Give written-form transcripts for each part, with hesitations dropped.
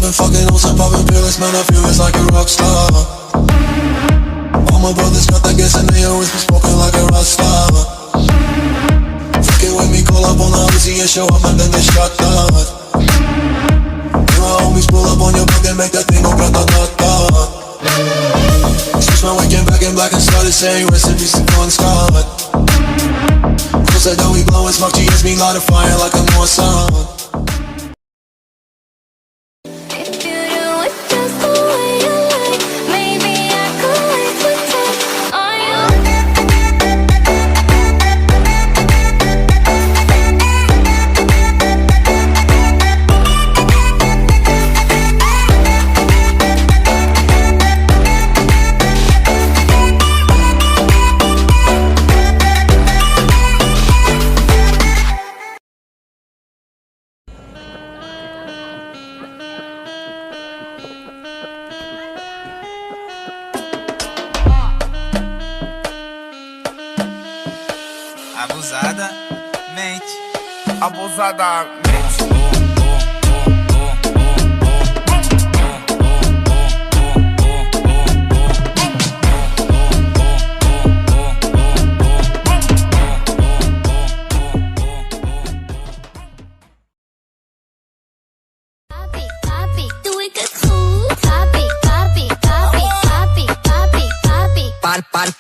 been fucking on some poppin' fearless, man, I feel it's like a rock star. All my brothers got that gas and they always been smoking like a rock star. Fucking with me, call up on the Uzi and show up and then get shot down. And my homies pull up on your block and make that thing go grata-ta-ta. Switch my weekend back in black and started saying recipes to Bon Scott. Cause I know we blowin' smoke, GS me light a fire like a North Sun. Abusadamente.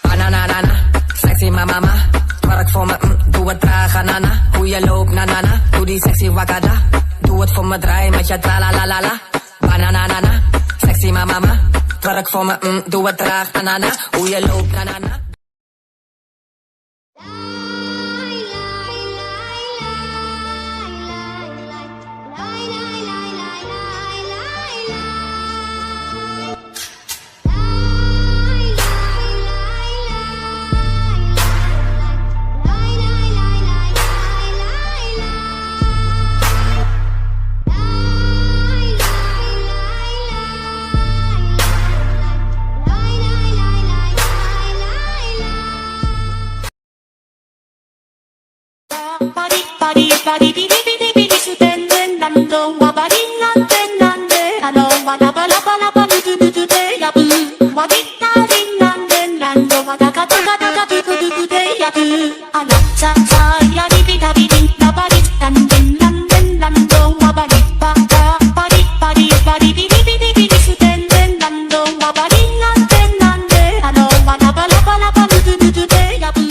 Banana, sexy mama, twerk voor me, doe het traag, nana. Hoe je loopt, nanana, doe die sexy wakada. Doe het voor me, draai met je tra la la la la. Banana, sexy mama, twerk voor me, doe het traag, nana. Hoe je loopt, nanana. Body, bidi, bidi, bidi, sudenden, nando, wabadi, nande, nande, alo, wadaba, laba, laba, du, du, du, de, yabu, wadi, nadi, nande, nando, wadaka, taka, taka, du, du, du, de, yabu, alo, sa, sa, ya, di, bida, bidi, labadi, nande, nande, nando, wabadi, bada, badi, badi, badi, bidi, bidi, bidi, sudenden, nando, wabadi, nande, nande, alo, wadaba, laba, laba, du, du, du, de, yabu.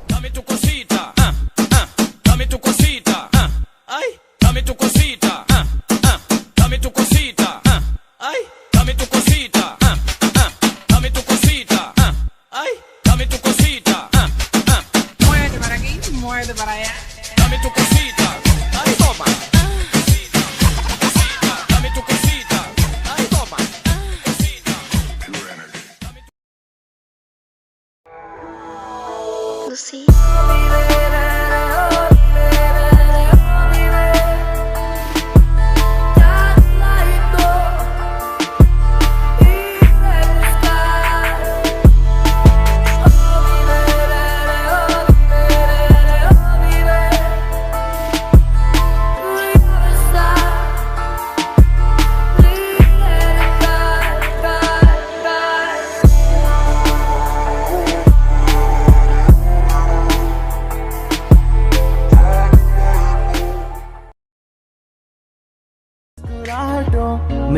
Dame tu cosita, dame tu cosita, ay, dame tu cosita, dame tu cosita, ay, dame tu cosita, dame tu cosita, ay, dame tu cosita, Muerde para aquí, muerde para allá. dame tu cosita, ay, toma. Dame tu cosita, ay, toma. Lucy.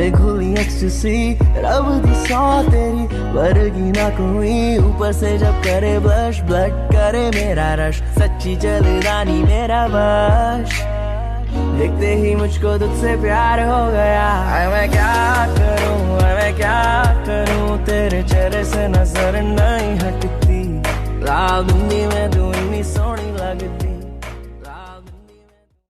में खुली ecstasy रब दी सौ तेरी वर्गी ना कोई ऊपर से जब करे ब्लश ब्लड करे मेरा रश सच्ची जलदानी मेरा वश देखते ही मुझको तुझसे प्यार हो गया मैं क्या करूं तेरे चेहरे से नजर नहीं हटती लाल दुनिया में तू इतनी सोहनी लगती